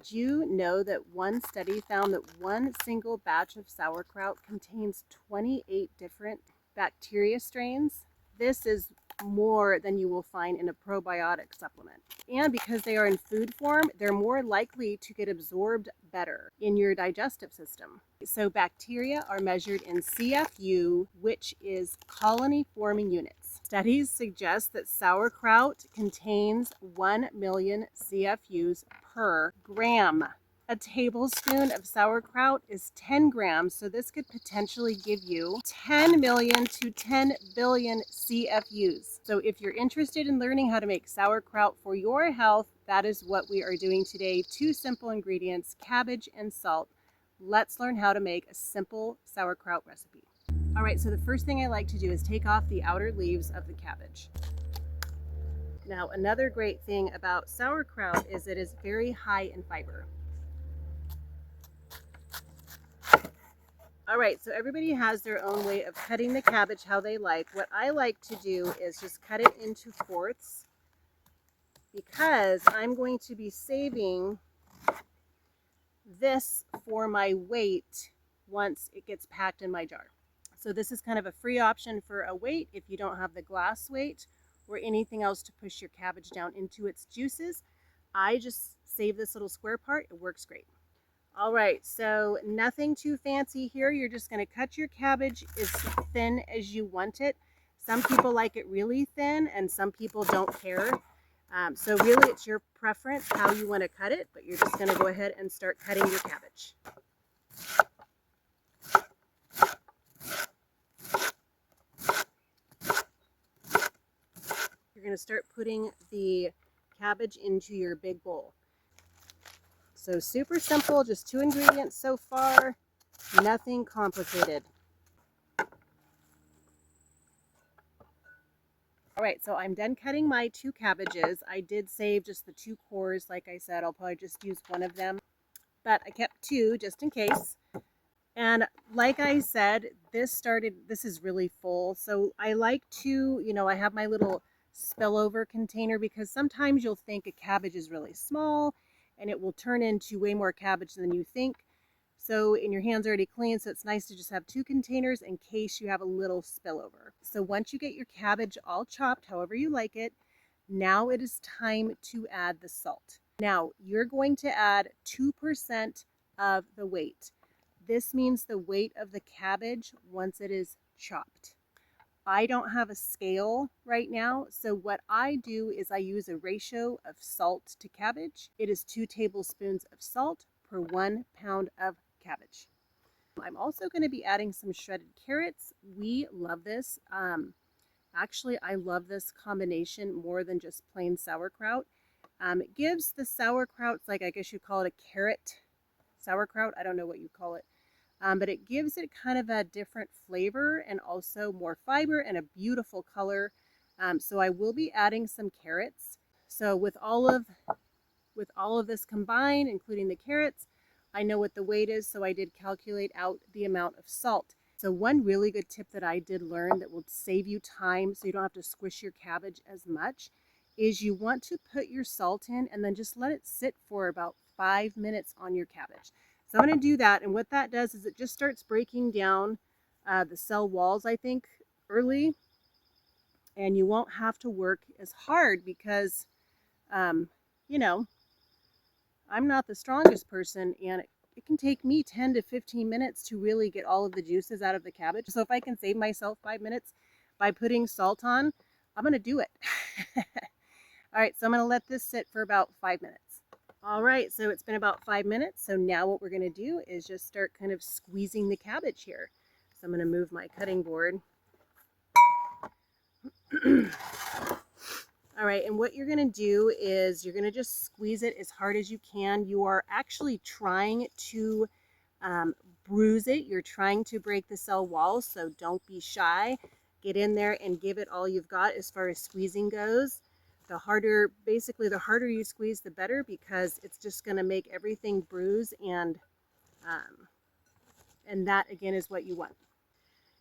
Did you know that one study found that one single batch of sauerkraut contains 28 different bacteria strains? This is more than you will find in a probiotic supplement. And because they are in food form, they're more likely to get absorbed better in your digestive system. So bacteria are measured in CFU, which is colony forming units. Studies suggest that sauerkraut contains 1 million CFUs per gram. A tablespoon of sauerkraut is 10 grams, so this could potentially give you 10 million to 10 billion CFUs. So if you're interested in learning how to make sauerkraut for your health, that is what we are doing today. 2 simple ingredients, cabbage and salt. Let's learn how to make a simple sauerkraut recipe. All right, so the first thing I like to do is take off the outer leaves of the cabbage. Now, another great thing about sauerkraut is it is very high in fiber. All right, so everybody has their own way of cutting the cabbage how they like. What I like to do is just cut it into fourths because I'm going to be saving this for my weight once it gets packed in my jar. So this is kind of a free option for a weight if you don't have the glass weight or anything else to push your cabbage down into its juices. I just save this little square part. It works great. All right, so nothing too fancy here. You're just going to cut your cabbage as thin as you want it. Some people like it really thin and some people don't care. So really it's your preference how you want to cut it, but you're just going to go ahead and start cutting your cabbage. You're going to start putting the cabbage into your big bowl. So super simple, just 2 ingredients so far, nothing complicated. All right, so I'm done cutting my 2 cabbages. I did save just the 2 cores. Like I said, I'll probably just use one of them, but I kept 2 just in case. And like I said, this is really full. So I like to, I have my little spillover container because sometimes you'll think a cabbage is really small and it will turn into way more cabbage than you think. So, and your hand's already clean, so it's nice to just have 2 containers in case you have a little spillover. So once you get your cabbage all chopped, however you like it, now it is time to add the salt. Now, you're going to add 2% of the weight. This means the weight of the cabbage once it is chopped. I don't have a scale right now, so what I do is I use a ratio of salt to cabbage. It is 2 tablespoons of salt per 1 pound of cabbage. I'm also going to be adding some shredded carrots. We love this. Actually, I love this combination more than just plain sauerkraut. It gives the sauerkraut, like I guess you call it a carrot sauerkraut. I don't know what you call it. But it gives it kind of a different flavor and also more fiber and a beautiful color. So I will be adding some carrots. So with all of this combined, including the carrots, I know what the weight is, so I did calculate out the amount of salt. So one really good tip that I did learn that will save you time so you don't have to squish your cabbage as much is you want to put your salt in and then just let it sit for about 5 minutes on your cabbage. So I'm going to do that, and what that does is it just starts breaking down the cell walls, I think, early, and you won't have to work as hard because, I'm not the strongest person, and it can take me 10 to 15 minutes to really get all of the juices out of the cabbage. So if I can save myself 5 minutes by putting salt on, I'm going to do it. All right, so I'm going to let this sit for about 5 minutes. All right, so it's been about 5 minutes. So now what we're going to do is just start kind of squeezing the cabbage here. So I'm going to move my cutting board. All right, and what you're going to do is you're going to just squeeze it as hard as you can. You are actually trying to bruise it. You're trying to break the cell walls, so don't be shy. Get in there and give it all you've got as far as squeezing goes. The harder you squeeze, the better, because it's just going to make everything bruise, and that again is what you want.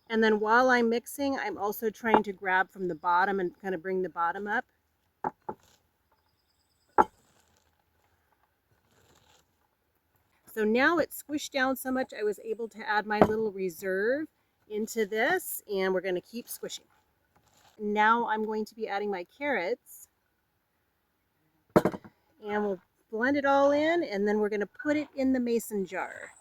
And then while I'm mixing, I'm also trying to grab from the bottom and kind of bring the bottom up. So now it's squished down so much I was able to add my little reserve into this, and we're going to keep squishing. Now I'm going to be adding my carrots, and we'll blend it all in, and then we're going to put it in the mason jar.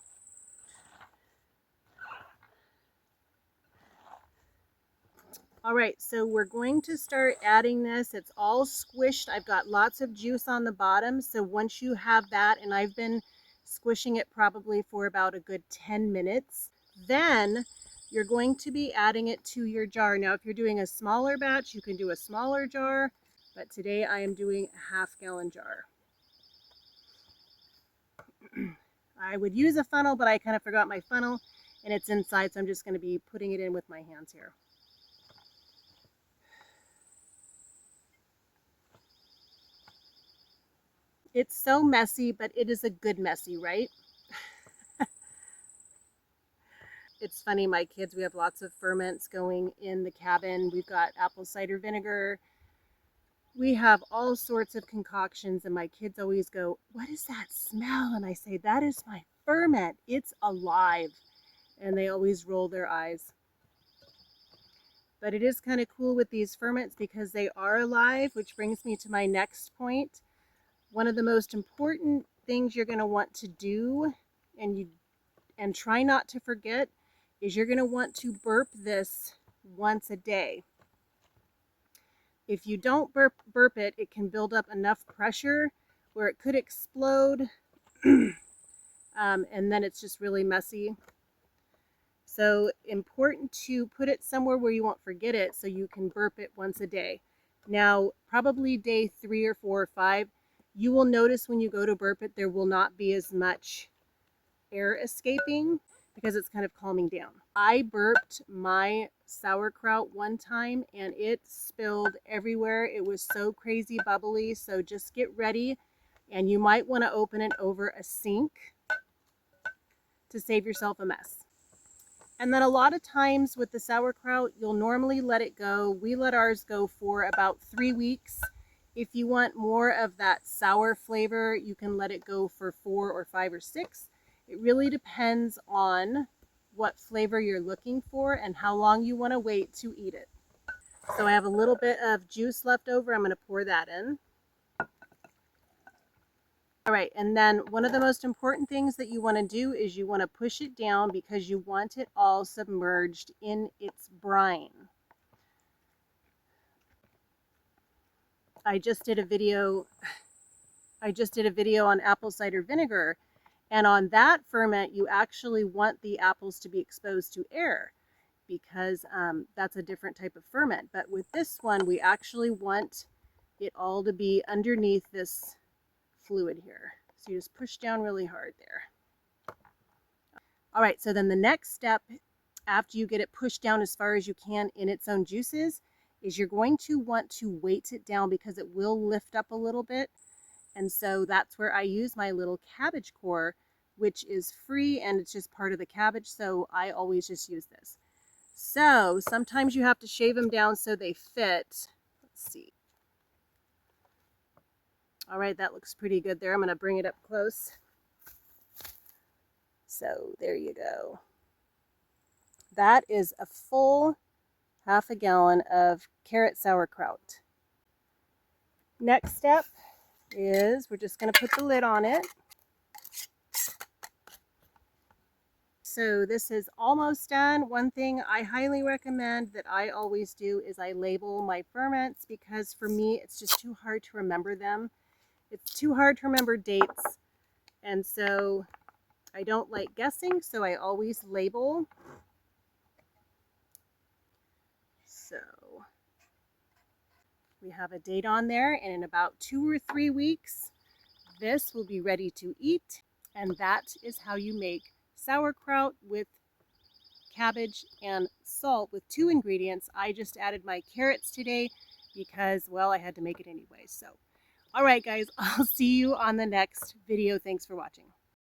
All right, so we're going to start adding this. It's all squished. I've got lots of juice on the bottom. So once you have that, and I've been squishing it probably for about a good 10 minutes, then you're going to be adding it to your jar. Now, if you're doing a smaller batch, you can do a smaller jar, but today I am doing a half-gallon jar. I would use a funnel, but I kind of forgot my funnel, and it's inside, so I'm just going to be putting it in with my hands here. It's so messy, but it is a good messy, right? It's funny, my kids, we have lots of ferments going in the cabin. We've got apple cider vinegar. We have all sorts of concoctions, and my kids always go, "What is that smell?" And I say, "That is my ferment. It's alive." And they always roll their eyes. But it is kind of cool with these ferments because they are alive, which brings me to my next point. One of the most important things you're going to want to do, and try not to forget, is you're going to want to burp this once a day. If you don't burp it, it can build up enough pressure where it could explode, and then it's just really messy. So important to put it somewhere where you won't forget it so you can burp it once a day. Now, probably day 3 or 4 or 5, you will notice when you go to burp it, there will not be as much air escaping because it's kind of calming down. I burped my sauerkraut one time and it spilled everywhere. It was so crazy bubbly. So just get ready, and you might want to open it over a sink to save yourself a mess. And then a lot of times with the sauerkraut, you'll normally let it go. We let ours go for about 3 weeks. If you want more of that sour flavor, you can let it go for 4 or 5 or 6. It really depends on what flavor you're looking for and how long you want to wait to eat it. So I have a little bit of juice left over. I'm going to pour that in. All right, and then one of the most important things that you want to do is you want to push it down because you want it all submerged in its brine. I just did a video on apple cider vinegar, and on that ferment you actually want the apples to be exposed to air because that's a different type of ferment. But with this one, we actually want it all to be underneath this fluid here. So you just push down really hard there. All right, so then the next step after you get it pushed down as far as you can in its own juices is you're going to want to weight it down because it will lift up a little bit. And so that's where I use my little cabbage core, which is free and it's just part of the cabbage. So I always just use this. So sometimes you have to shave them down so they fit. Let's see. All right, that looks pretty good there. I'm going to bring it up close. So there you go. That is a full half a gallon of carrot sauerkraut. Next step is we're just going to put the lid on it. So this is almost done. One thing I highly recommend that I always do is I label my ferments because for me it's just too hard to remember them. It's too hard to remember dates, and so I don't like guessing, so I always label. So we have a date on there, and in about 2 or 3 weeks, this will be ready to eat. And that is how you make sauerkraut with cabbage and salt with 2 ingredients. I just added my carrots today because, well, I had to make it anyway. So, all right, guys, I'll see you on the next video. Thanks for watching.